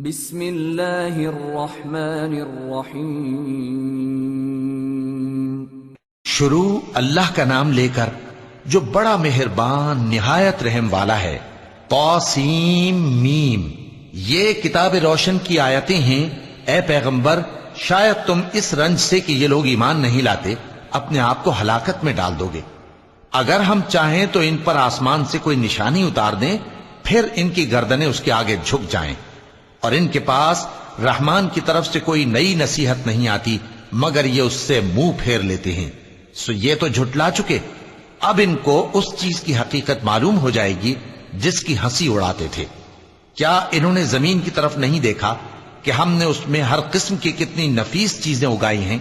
بسم اللہ الرحمن الرحیم۔ شروع اللہ کا نام لے کر جو بڑا مہربان نہایت رحم والا ہے۔ طاسیم میم، یہ کتاب روشن کی آیتیں ہیں۔ اے پیغمبر، شاید تم اس رنج سے کہ یہ لوگ ایمان نہیں لاتے اپنے آپ کو ہلاکت میں ڈال دو گے۔ اگر ہم چاہیں تو ان پر آسمان سے کوئی نشانی اتار دیں، پھر ان کی گردنیں اس کے آگے جھک جائیں، اور ان کے پاس رحمان کی طرف سے کوئی نئی نصیحت نہیں آتی مگر یہ اس سے منہ پھیر لیتے ہیں۔ سو یہ تو جھٹلا چکے، اب ان کو اس چیز کی حقیقت معلوم ہو جائے گی جس کی ہنسی اڑاتے تھے۔ کیا انہوں نے زمین کی طرف نہیں دیکھا کہ ہم نے اس میں ہر قسم کی کتنی نفیس چیزیں اگائی ہیں؟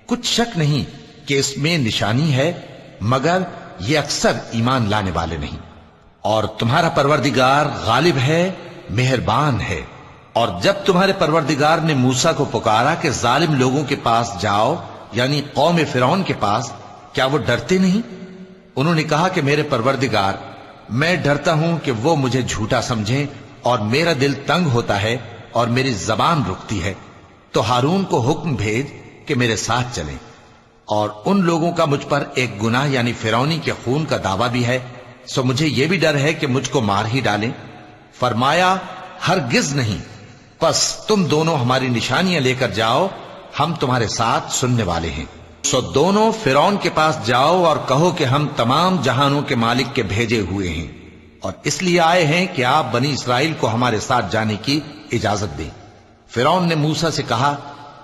کچھ شک نہیں کہ اس میں نشانی ہے، مگر یہ اکثر ایمان لانے والے نہیں۔ اور تمہارا پروردگار غالب ہے، مہربان ہے۔ اور جب تمہارے پروردگار نے موسیٰ کو پکارا کہ ظالم لوگوں کے پاس جاؤ، یعنی قوم فرعون کے پاس، کیا وہ ڈرتے نہیں؟ انہوں نے کہا کہ میرے پروردگار، میں ڈرتا ہوں کہ وہ مجھے جھوٹا سمجھیں، اور میرا دل تنگ ہوتا ہے اور میری زبان رکتی ہے۔ تو ہارون کو حکم بھیج کہ میرے ساتھ چلیں۔ اور ان لوگوں کا مجھ پر ایک گناہ یعنی فرعونی کے خون کا دعویٰ بھی ہے، سو مجھے یہ بھی ڈر ہے کہ مجھ کو مار ہی ڈالیں۔ فرمایا ہرگز نہیں، پس تم دونوں ہماری نشانیاں لے کر جاؤ، ہم تمہارے ساتھ سننے والے ہیں۔ سو دونوں فرعون کے پاس جاؤ اور کہو کہ ہم تمام جہانوں کے مالک کے بھیجے ہوئے ہیں، اور اس لیے آئے ہیں کہ آپ بنی اسرائیل کو ہمارے ساتھ جانے کی اجازت دیں۔ فرعون نے موسیٰ سے کہا،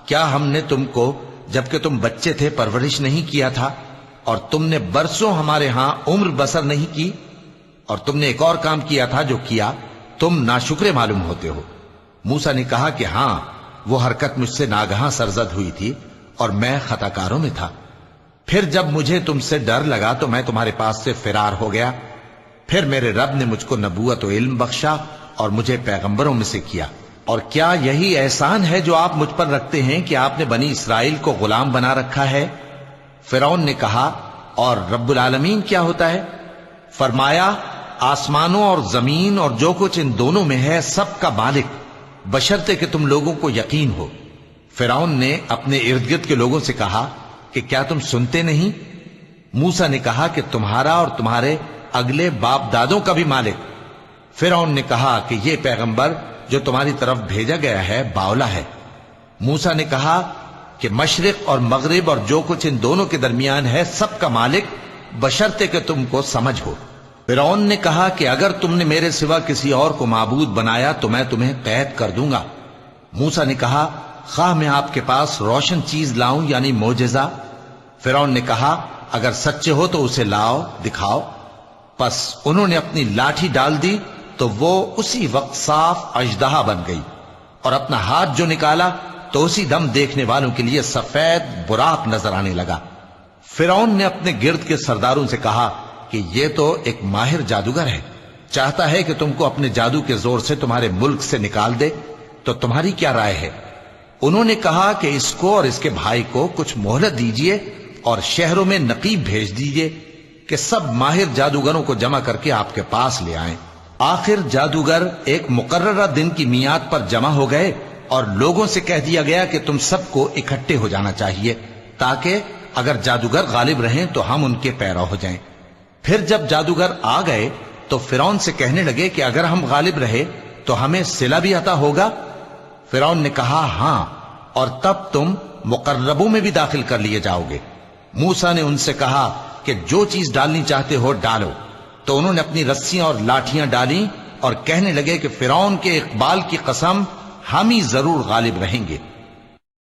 کیا ہم نے تم کو جبکہ تم بچے تھے پرورش نہیں کیا تھا، اور تم نے برسوں ہمارے ہاں عمر بسر نہیں کی؟ اور تم نے ایک اور کام کیا تھا جو کیا، تم ناشکرے معلوم ہوتے ہو۔ موسیٰ نے کہا کہ ہاں، وہ حرکت مجھ سے ناگہاں سرزد ہوئی تھی اور میں خطا کاروں میں تھا۔ پھر جب مجھے تم سے ڈر لگا تو میں تمہارے پاس سے فرار ہو گیا۔ پھر میرے رب نے مجھ کو نبوت و علم بخشا اور مجھے پیغمبروں میں سے کیا۔ اور کیا یہی احسان ہے جو آپ مجھ پر رکھتے ہیں کہ آپ نے بنی اسرائیل کو غلام بنا رکھا ہے؟ فرعون نے کہا، اور رب العالمین کیا ہوتا ہے؟ فرمایا، آسمانوں اور زمین اور جو کچھ ان دونوں میں ہے سب کا مالک، بشرطے کہ تم لوگوں کو یقین ہو۔ فرعون نے اپنے ارد گرد کے لوگوں سے کہا کہ کیا تم سنتے نہیں؟ موسیٰ نے کہا کہ تمہارا اور تمہارے اگلے باپ دادوں کا بھی مالک۔ فرعون نے کہا کہ یہ پیغمبر جو تمہاری طرف بھیجا گیا ہے باولا ہے۔ موسیٰ نے کہا کہ مشرق اور مغرب اور جو کچھ ان دونوں کے درمیان ہے سب کا مالک، بشرطے کہ تم کو سمجھ ہو۔ فرعون نے کہا کہ اگر تم نے میرے سوا کسی اور کو معبود بنایا تو میں تمہیں قید کر دوں گا۔ موسیٰ نے کہا، خواہ میں آپ کے پاس روشن چیز لاؤں یعنی معجزہ؟ فرعون نے کہا، اگر سچے ہو تو اسے لاؤ، دکھاؤ۔ پس انہوں نے اپنی لاٹھی ڈال دی تو وہ اسی وقت صاف اژدہا بن گئی، اور اپنا ہاتھ جو نکالا تو اسی دم دیکھنے والوں کے لیے سفید براق نظر آنے لگا۔ فرعون نے اپنے گرد کے سرداروں سے کہا کہ یہ تو ایک ماہر جادوگر ہے، چاہتا ہے کہ تم کو اپنے جادو کے زور سے تمہارے ملک سے نکال دے، تو تمہاری کیا رائے ہے؟ انہوں نے کہا کہ اس کو اور اس کے بھائی کو کچھ مہلت دیجئے اور شہروں میں نقیب بھیج دیجئے کہ سب ماہر جادوگروں کو جمع کر کے آپ کے پاس لے آئیں۔ آخر جادوگر ایک مقررہ دن کی میعاد پر جمع ہو گئے، اور لوگوں سے کہہ دیا گیا کہ تم سب کو اکٹھے ہو جانا چاہیے تاکہ اگر جادوگر غالب رہیں تو ہم ان کے پیرو ہو جائیں۔ پھر جب جادوگر آ گئے تو فرعون سے کہنے لگے کہ اگر ہم غالب رہے تو ہمیں صلہ بھی عطا ہوگا؟ فرعون نے کہا، ہاں، اور تب تم مقربوں میں بھی داخل کر لیے جاؤ گے۔ موسیٰ نے ان سے کہا کہ جو چیز ڈالنی چاہتے ہو ڈالو۔ تو انہوں نے اپنی رسیاں اور لاٹھیاں ڈالیں اور کہنے لگے کہ فرعون کے اقبال کی قسم، ہم ہی ضرور غالب رہیں گے۔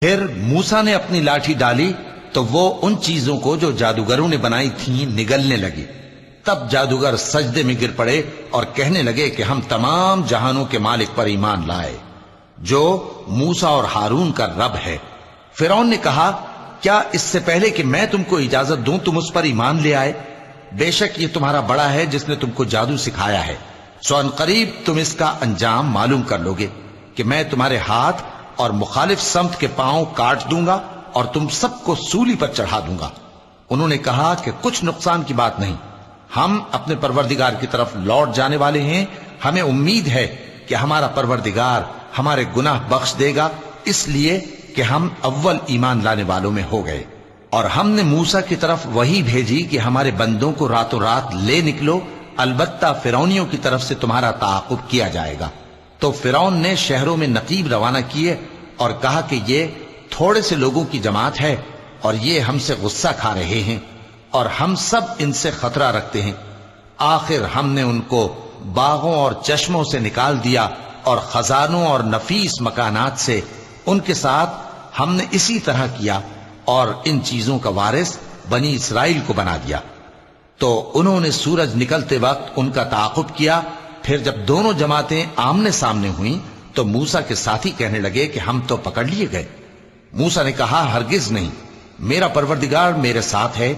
پھر موسیٰ نے اپنی لاٹھی ڈالی تو وہ ان چیزوں کو جو جادوگروں نے بنائی تھیں نگلنے لگی۔ تب جادوگر سجدے میں گر پڑے اور کہنے لگے کہ ہم تمام جہانوں کے مالک پر ایمان لائے جو موسیٰ اور ہارون کا رب ہے۔ فرعون نے کہا، کیا اس سے پہلے کہ میں تم کو اجازت دوں تم اس پر ایمان لے آئے؟ بے شک یہ تمہارا بڑا ہے جس نے تم کو جادو سکھایا ہے، سو ان قریب تم اس کا انجام معلوم کر لو گے کہ میں تمہارے ہاتھ اور مخالف سمت کے پاؤں کاٹ دوں گا اور تم سب کو سولی پر چڑھا دوں گا۔ انہوں نے کہا کہ کچھ نقصان کی بات نہیں، ہم اپنے پروردگار کی طرف لوٹ جانے والے ہیں، ہمیں امید ہے کہ ہمارا پروردگار ہمارے گناہ بخش دے گا، اس لیے کہ ہم اول ایمان لانے والوں میں ہو گئے۔ اور ہم نے موسیٰ کی طرف وحی بھیجی کہ ہمارے بندوں کو راتوں رات لے نکلو، البتہ فرعونیوں کی طرف سے تمہارا تعاقب کیا جائے گا۔ تو فرعون نے شہروں میں نقیب روانہ کیے اور کہا کہ یہ تھوڑے سے لوگوں کی جماعت ہے اور یہ ہم سے غصہ کھا رہے ہیں اور ہم سب ان سے خطرہ رکھتے ہیں۔ آخر ہم نے ان کو باغوں اور چشموں سے نکال دیا اور خزانوں اور نفیس مکانات سے۔ ان کے ساتھ ہم نے اسی طرح کیا اور ان چیزوں کا وارث بنی اسرائیل کو بنا دیا۔ تو انہوں نے سورج نکلتے وقت ان کا تعاقب کیا۔ پھر جب دونوں جماعتیں آمنے سامنے ہوئیں تو موسیٰ کے ساتھی کہنے لگے کہ ہم تو پکڑ لیے گئے۔ موسیٰ نے کہا ہرگز نہیں، میرا پروردگار میرے ساتھ ہے،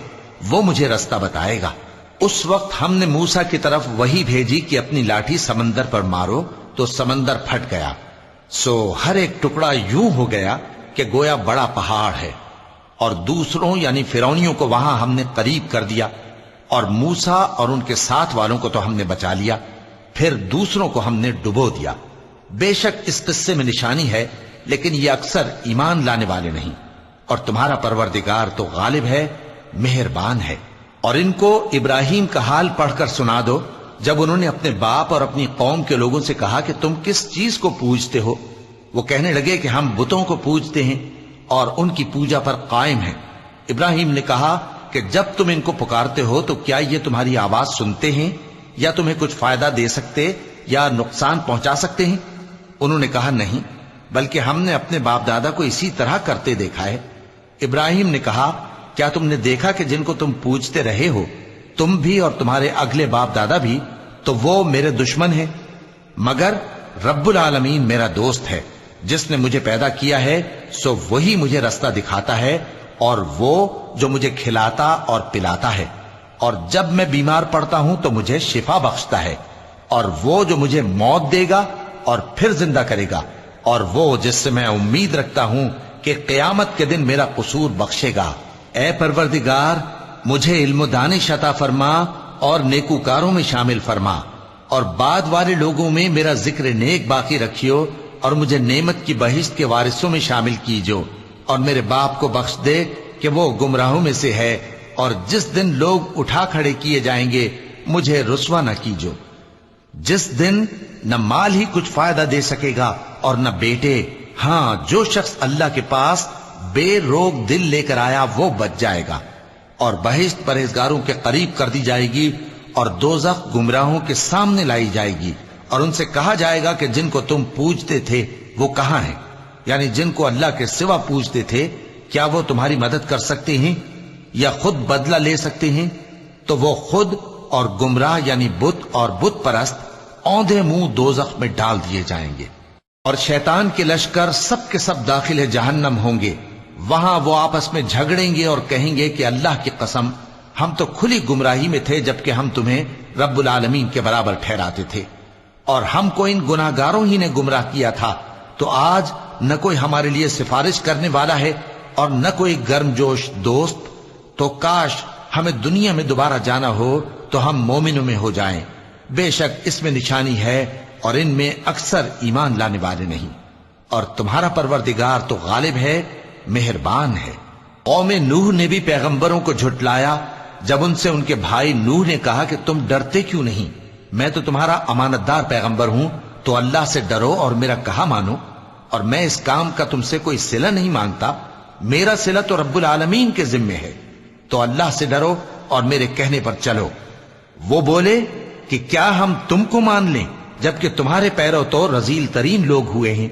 وہ مجھے رستہ بتائے گا۔ اس وقت ہم نے موسیٰ کی طرف وحی بھیجی کہ اپنی لاٹھی سمندر پر مارو، تو سمندر پھٹ گیا، سو ہر ایک ٹکڑا یوں ہو گیا کہ گویا بڑا پہاڑ ہے۔ اور دوسروں یعنی فرعونیوں کو وہاں ہم نے قریب کر دیا، اور موسیٰ اور ان کے ساتھ والوں کو تو ہم نے بچا لیا، پھر دوسروں کو ہم نے ڈبو دیا۔ بے شک اس قصے میں نشانی ہے، لیکن یہ اکثر ایمان لانے والے نہیں۔ اور تمہارا پروردگار تو غالب ہے، مہربان ہے۔ اور ان کو ابراہیم کا حال پڑھ کر سنا دو، جب انہوں نے اپنے باپ اور اپنی قوم کے لوگوں سے کہا کہ تم کس چیز کو پوجتے ہو؟ وہ کہنے لگے کہ ہم بتوں کو پوجتے ہیں اور ان کی پوجا پر قائم ہیں۔ ابراہیم نے کہا کہ جب تم ان کو پکارتے ہو تو کیا یہ تمہاری آواز سنتے ہیں یا تمہیں کچھ فائدہ دے سکتے یا نقصان پہنچا سکتے ہیں؟ انہوں نے کہا نہیں، بلکہ ہم نے اپنے باپ دادا کو اسی طرح کرتے دیکھا ہے۔ ابراہیم نے کہا کیا تم نے دیکھا کہ جن کو تم پوجتے رہے ہو، تم بھی اور تمہارے اگلے باپ دادا بھی، تو وہ میرے دشمن ہیں، مگر رب العالمین میرا دوست ہے۔ جس نے مجھے پیدا کیا ہے سو وہی مجھے رستہ دکھاتا ہے، اور وہ جو مجھے کھلاتا اور پلاتا ہے، اور جب میں بیمار پڑتا ہوں تو مجھے شفا بخشتا ہے، اور وہ جو مجھے موت دے گا اور پھر زندہ کرے گا، اور وہ جس سے میں امید رکھتا ہوں کہ قیامت کے دن میرا قصور بخشے گا۔ اے پروردگار، مجھے علم و دانش عطا فرما اور نیکوکاروں میں شامل فرما، اور بعد والے لوگوں میں میرا ذکر نیک باقی رکھیو، اور مجھے نعمت کی بہشت کے وارثوں میں شامل کیجو، اور میرے باپ کو بخش دے کہ وہ گمراہوں میں سے ہے، اور جس دن لوگ اٹھا کھڑے کیے جائیں گے مجھے رسوا نہ کیجو، جس دن نہ مال ہی کچھ فائدہ دے سکے گا اور نہ بیٹے۔ ہاں، جو شخص اللہ کے پاس بے روک دل لے کر آیا وہ بچ جائے گا، اور بہشت پرہیزگاروں کے قریب کر دی جائے گی، اور دوزخ گمراہوں کے سامنے لائی جائے گی، اور ان سے کہا جائے گا کہ جن کو تم پوجتے تھے وہ کہاں ہیں؟ یعنی جن کو اللہ کے سوا پوجتے تھے، کیا وہ تمہاری مدد کر سکتے ہیں یا خود بدلہ لے سکتے ہیں؟ تو وہ خود اور گمراہ یعنی بت اور بت پرست اوندھے منہ دوزخ میں ڈال دیے جائیں گے۔ اور شیطان کے لشکر سب کے سب داخل جہنم ہوں گے، وہاں وہ آپس میں جھگڑیں گے اور کہیں گے کہ اللہ کی قسم، ہم تو کھلی گمراہی میں تھے جبکہ ہم تمہیں رب العالمین کے برابر ٹھہراتے تھے، اور ہم کو ان گناہگاروں ہی نے گمراہ کیا تھا، تو آج نہ کوئی ہمارے لیے سفارش کرنے والا ہے اور نہ کوئی گرم جوش دوست۔ تو کاش ہمیں دنیا میں دوبارہ جانا ہو تو ہم مومنوں میں ہو جائیں۔ بے شک اس میں نشانی ہے اور ان میں اکثر ایمان لانے والے نہیں۔ اور تمہارا پروردگار تو غالب ہے، مہربان ہے۔ قوم نوح نے بھی پیغمبروں کو جھٹلایا جب ان سے ان کے بھائی نوح نے کہا کہ تم ڈرتے کیوں نہیں؟ میں تو تمہارا امانت دار پیغمبر ہوں، تو اللہ سے ڈرو اور میرا کہا مانو، اور میں اس کام کا تم سے کوئی صلہ نہیں مانگتا، میرا صلہ تو رب العالمین کے ذمے ہے، تو اللہ سے ڈرو اور میرے کہنے پر چلو۔ وہ بولے کہ کیا ہم تم کو مان لیں جبکہ تمہارے پیرو تو رذیل ترین لوگ ہوئے ہیں؟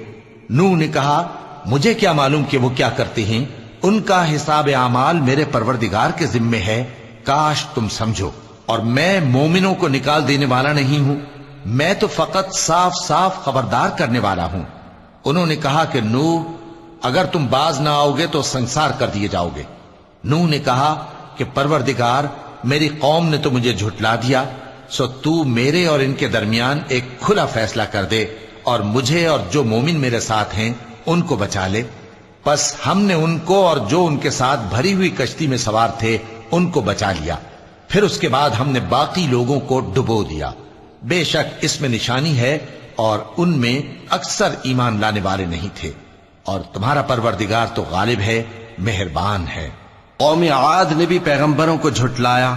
نوح نے کہا مجھے کیا معلوم کہ وہ کیا کرتے ہیں، ان کا حساب اعمال میرے پروردگار کے ذمے ہے، کاش تم سمجھو۔ اور میں مومنوں کو نکال دینے والا نہیں ہوں، میں تو فقط صاف صاف خبردار کرنے والا ہوں۔ انہوں نے کہا کہ نوح، اگر تم باز نہ آؤ گے تو سنسار کر دیے جاؤ گے۔ نوح نے کہا کہ پروردگار، میری قوم نے تو مجھے جھٹلا دیا، سو تو میرے اور ان کے درمیان ایک کھلا فیصلہ کر دے، اور مجھے اور جو مومن میرے ساتھ ہیں ان کو بچا لے۔ پس ہم نے ان کو اور جو ان کے ساتھ بھری ہوئی کشتی میں سوار تھے ان کو بچا لیا، پھر اس کے بعد ہم نے باقی لوگوں کو ڈبو دیا۔ بے شک اس میں نشانی ہے اور ان میں اکثر ایمان لانے والے نہیں تھے، اور تمہارا پروردگار تو غالب ہے، مہربان ہے۔ قوم عاد نے بھی پیغمبروں کو جھٹلایا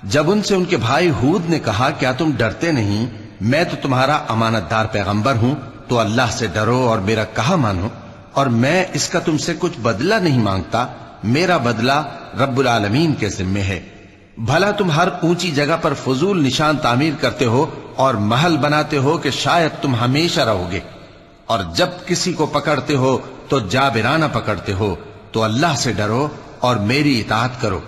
جب ان سے ان کے بھائی ہود نے کہا کیا تم ڈرتے نہیں، میں تو تمہارا امانت دار پیغمبر ہوں، تو اللہ سے ڈرو اور میرا کہا مانو، اور میں اس کا تم سے کچھ بدلہ نہیں مانگتا، میرا بدلہ رب العالمین کے ذمے ہے۔ بھلا تم ہر اونچی جگہ پر فضول نشان تعمیر کرتے ہو اور محل بناتے ہو کہ شاید تم ہمیشہ رہو گے، اور جب کسی کو پکڑتے ہو تو جابرانہ پکڑتے ہو، تو اللہ سے ڈرو اور میری اطاعت کرو،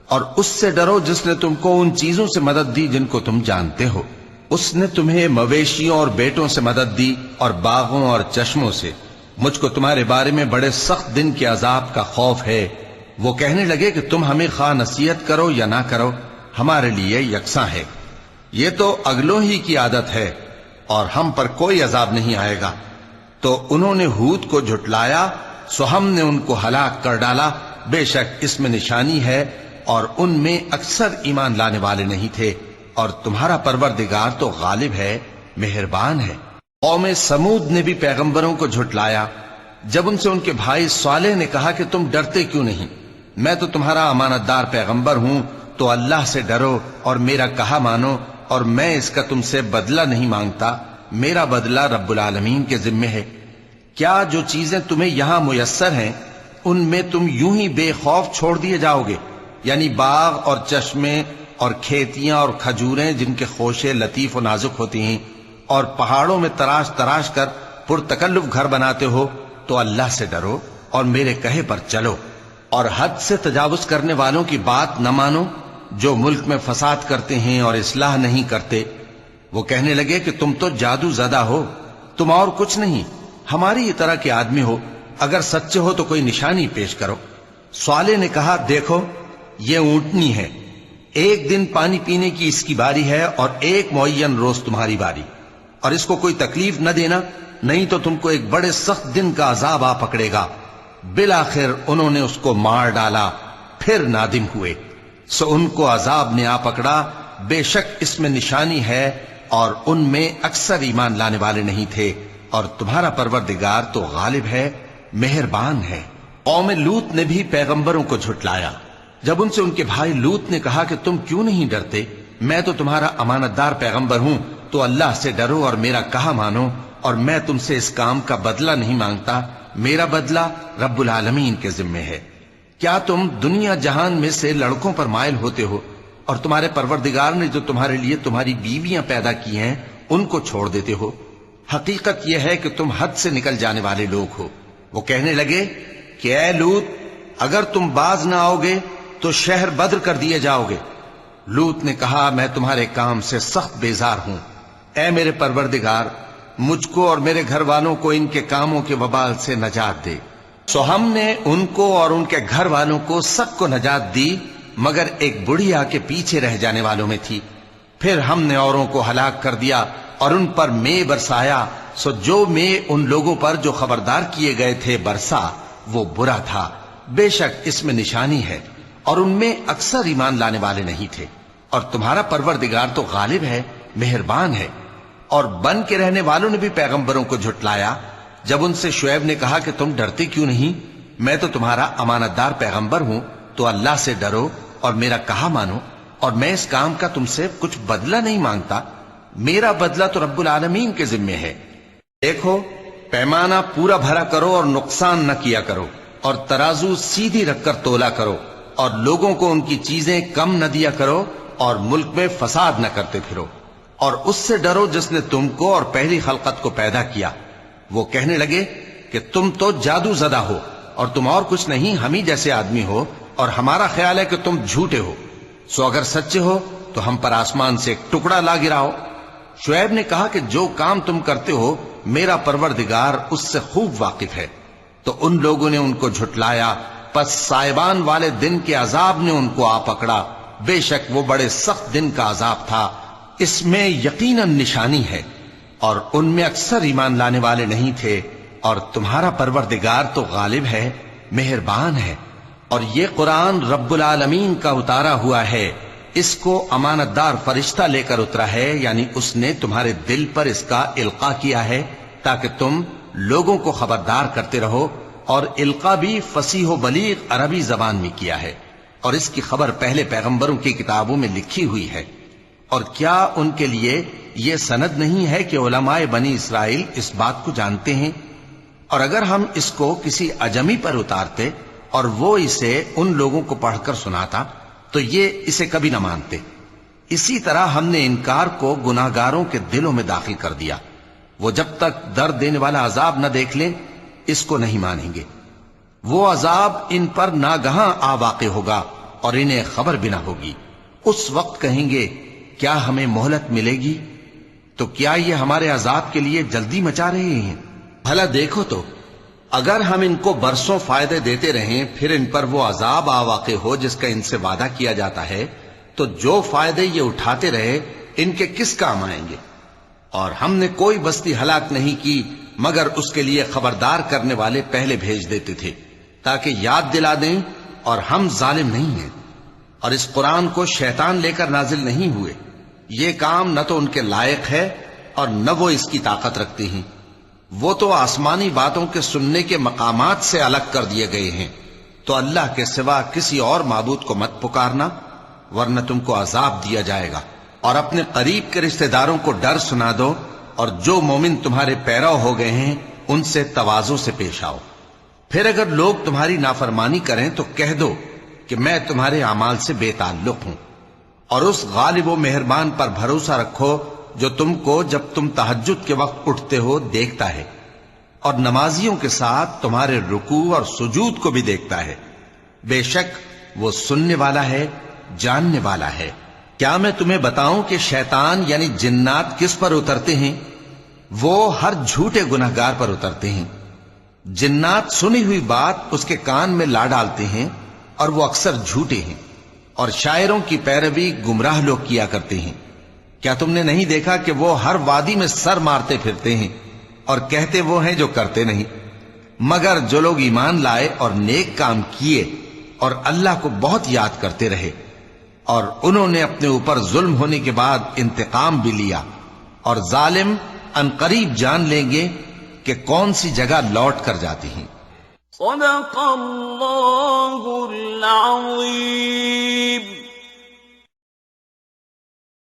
اور اس سے ڈرو جس نے تم کو ان چیزوں سے مدد دی جن کو تم جانتے ہو۔ اس نے تمہیں مویشیوں اور بیٹوں سے مدد دی اور باغوں اور چشموں سے۔ مجھ کو تمہارے بارے میں بڑے سخت دن کے عذاب کا خوف ہے۔ وہ کہنے لگے کہ تم ہمیں خواہ نصیحت کرو یا نہ کرو، ہمارے لیے یکساں ہے، یہ تو اگلوں ہی کی عادت ہے، اور ہم پر کوئی عذاب نہیں آئے گا۔ تو انہوں نے ہود کو جھٹلایا، سو ہم نے ان کو ہلاک کر ڈالا، بے شک اس میں نشانی ہے، اور ان میں اکثر ایمان لانے والے نہیں تھے، اور تمہارا پروردگار تو غالب ہے، مہربان ہے۔ قوم سمود نے بھی پیغمبروں کو جھٹلایا جب ان سے ان کے بھائی صالح نے کہا کہ تم ڈرتے کیوں نہیں، میں تو تمہارا امانت دار پیغمبر ہوں، تو اللہ سے ڈرو اور میرا کہا مانو، اور میں اس کا تم سے بدلہ نہیں مانگتا، میرا بدلہ رب العالمین کے ذمے ہے۔ کیا جو چیزیں تمہیں یہاں میسر ہیں ان میں تم یوں ہی بے خوف چھوڑ دیے جاؤ گے؟ یعنی باغ اور چشمے اور کھیتیاں اور کھجوریں جن کے خوشے لطیف و نازک ہوتی ہیں، اور پہاڑوں میں تراش تراش کر پرتکلف گھر بناتے ہو، تو اللہ سے ڈرو اور میرے کہے پر چلو، اور حد سے تجاوز کرنے والوں کی بات نہ مانو جو ملک میں فساد کرتے ہیں اور اصلاح نہیں کرتے۔ وہ کہنے لگے کہ تم تو جادو زدہ ہو، تم اور کچھ نہیں، ہماری ہی طرح کے آدمی ہو، اگر سچے ہو تو کوئی نشانی پیش کرو۔ صالح نے کہا دیکھو یہ اونٹنی ہے، ایک دن پانی پینے کی اس کی باری ہے اور ایک معین روز تمہاری باری، اور اس کو کوئی تکلیف نہ دینا، نہیں تو تم کو ایک بڑے سخت دن کا عذاب آ پکڑے گا۔ بالآخر انہوں نے اس کو مار ڈالا، پھر نادم ہوئے، سو ان کو عذاب نے آ پکڑا، بے شک اس میں نشانی ہے، اور ان میں اکثر ایمان لانے والے نہیں تھے، اور تمہارا پروردگار تو غالب ہے، مہربان ہے۔ قوم لوط نے بھی پیغمبروں کو جھٹلایا جب ان سے ان کے بھائی لوط نے کہا کہ تم کیوں نہیں ڈرتے، میں تو تمہارا امانت دار پیغمبر ہوں، تو اللہ سے ڈرو اور میرا کہا مانو، اور میں تم سے اس کام کا بدلہ نہیں مانگتا، میرا بدلہ رب العالمین کے ذمے ہے۔ کیا تم دنیا جہان میں سے لڑکوں پر مائل ہوتے ہو، اور تمہارے پروردگار نے جو تمہارے لیے تمہاری بیویاں پیدا کی ہیں ان کو چھوڑ دیتے ہو؟ حقیقت یہ ہے کہ تم حد سے نکل جانے والے لوگ ہو۔ وہ کہنے لگے کہ اے لوط، اگر تم باز نہ آؤ گے تو شہر بدر کر دیے جاؤ گے۔ لوط نے کہا میں تمہارے کام سے سخت بیزار ہوں، اے میرے پروردگار مجھ کو اور میرے گھر والوں کو ان کے کاموں کے وبال سے نجات دے۔ سو ہم نے ان کو اور ان کے گھر والوں کو سب کو نجات دی، مگر ایک بڑھیا کے پیچھے رہ جانے والوں میں تھی۔ پھر ہم نے اوروں کو ہلاک کر دیا اور ان پر مے برسایا، سو جو مے ان لوگوں پر جو خبردار کیے گئے تھے برسا وہ برا تھا، بے شک اس میں نشانی ہے، اور ان میں اکثر ایمان لانے والے نہیں تھے، اور تمہارا پروردگار تو غالب ہے، مہربان ہے۔ اور بن کے رہنے والوں نے بھی پیغمبروں کو جھٹلایا جب ان سے شعیب نے کہا کہ تم ڈرتے کیوں نہیں، میں تو تمہارا امانت دار پیغمبر ہوں، تو اللہ سے ڈرو اور میرا کہا مانو، اور میں اس کام کا تم سے کچھ بدلہ نہیں مانگتا، میرا بدلہ تو رب العالمین کے ذمے ہے۔ دیکھو پیمانہ پورا بھرا کرو اور نقصان نہ کیا کرو، اور ترازو سیدھی رکھ کر تولا کرو، اور لوگوں کو ان کی چیزیں کم نہ دیا کرو، اور ملک میں فساد نہ کرتے پھرو، اور اس سے ڈرو جس نے تم کو اور پہلی خلقت کو پیدا کیا۔ وہ کہنے لگے کہ تم تو جادو زدہ ہو، اور تم اور کچھ نہیں، ہم ہی جیسے آدمی ہو، اور ہمارا خیال ہے کہ تم جھوٹے ہو، سو اگر سچے ہو تو ہم پر آسمان سے ایک ٹکڑا لا گراؤ۔ شعیب نے کہا کہ جو کام تم کرتے ہو میرا پروردگار اس سے خوب واقف ہے۔ تو ان لوگوں نے ان کو جھٹلایا، پس سائبان والے دن کے عذاب نے ان کو آ پکڑا، بے شک وہ بڑے سخت دن کا عذاب تھا، اس میں یقیناً نشانی ہے، اور ان میں اکثر ایمان لانے والے نہیں تھے، اور تمہارا پروردگار تو غالب ہے، مہربان ہے۔ اور یہ قرآن رب العالمین کا اتارا ہوا ہے، اس کو امانت دار فرشتہ لے کر اترا ہے، یعنی اس نے تمہارے دل پر اس کا القاء کیا ہے تاکہ تم لوگوں کو خبردار کرتے رہو، اور القاء بھی فصیح و بلیغ عربی زبان میں کیا ہے، اور اس کی خبر پہلے پیغمبروں کی کتابوں میں لکھی ہوئی ہے۔ اور کیا ان کے لیے یہ سند نہیں ہے کہ علماء بنی اسرائیل اس بات کو جانتے ہیں؟ اور اگر ہم اس کو کسی اجمی پر اتارتے اور وہ اسے ان لوگوں کو پڑھ کر سناتا تو یہ اسے کبھی نہ مانتے۔ اسی طرح ہم نے انکار کو گناہگاروں کے دلوں میں داخل کر دیا، وہ جب تک درد دینے والا عذاب نہ دیکھ لیں اس کو نہیں مانیں گے۔ وہ عذاب ان پر ناگہاں آ واقع ہوگا اور انہیں خبر بھی نہ ہوگی۔ اس وقت کہیں گے کیا ہمیں مہلت ملے گی؟ تو کیا یہ ہمارے عذاب کے لیے جلدی مچا رہے ہیں؟ بھلا دیکھو تو اگر ہم ان کو برسوں فائدے دیتے رہیں پھر ان پر وہ عذاب آ واقع ہو جس کا ان سے وعدہ کیا جاتا ہے، تو جو فائدے یہ اٹھاتے رہے ان کے کس کام آئیں گے؟ اور ہم نے کوئی بستی ہلاک نہیں کی مگر اس کے لیے خبردار کرنے والے پہلے بھیج دیتے تھے تاکہ یاد دلا دیں، اور ہم ظالم نہیں ہیں۔ اور اس قرآن کو شیطان لے کر نازل نہیں ہوئے، یہ کام نہ تو ان کے لائق ہے اور نہ وہ اس کی طاقت رکھتے ہیں۔ وہ تو آسمانی باتوں کے سننے کے مقامات سے الگ کر دیے گئے ہیں۔ تو اللہ کے سوا کسی اور معبود کو مت پکارنا ورنہ تم کو عذاب دیا جائے گا، اور اپنے قریب کے رشتہ داروں کو ڈر سنا دو، اور جو مومن تمہارے پیرو ہو گئے ہیں ان سے تواضع سے پیش آؤ۔ پھر اگر لوگ تمہاری نافرمانی کریں تو کہہ دو کہ میں تمہارے اعمال سے بے تعلق ہوں، اور اس غالب و مہربان پر بھروسہ رکھو جو تم کو جب تم تہجد کے وقت اٹھتے ہو دیکھتا ہے، اور نمازیوں کے ساتھ تمہارے رکوع اور سجود کو بھی دیکھتا ہے۔ بے شک وہ سننے والا ہے، جاننے والا ہے۔ کیا میں تمہیں بتاؤں کہ شیطان یعنی جنات کس پر اترتے ہیں؟ وہ ہر جھوٹے گنہگار پر اترتے ہیں۔ جنات سنی ہوئی بات اس کے کان میں لا ڈالتے ہیں اور وہ اکثر جھوٹے ہیں، اور شاعروں کی پیروی گمراہ لوگ کیا کرتے ہیں۔ کیا تم نے نہیں دیکھا کہ وہ ہر وادی میں سر مارتے پھرتے ہیں اور کہتے وہ ہیں جو کرتے نہیں؟ مگر جو لوگ ایمان لائے اور نیک کام کیے اور اللہ کو بہت یاد کرتے رہے، اور انہوں نے اپنے اوپر ظلم ہونے کے بعد انتقام بھی لیا، اور ظالم عنقریب جان لیں گے کہ کون سی جگہ لوٹ کر جاتے ہیں۔ صدق اللہ العظیم۔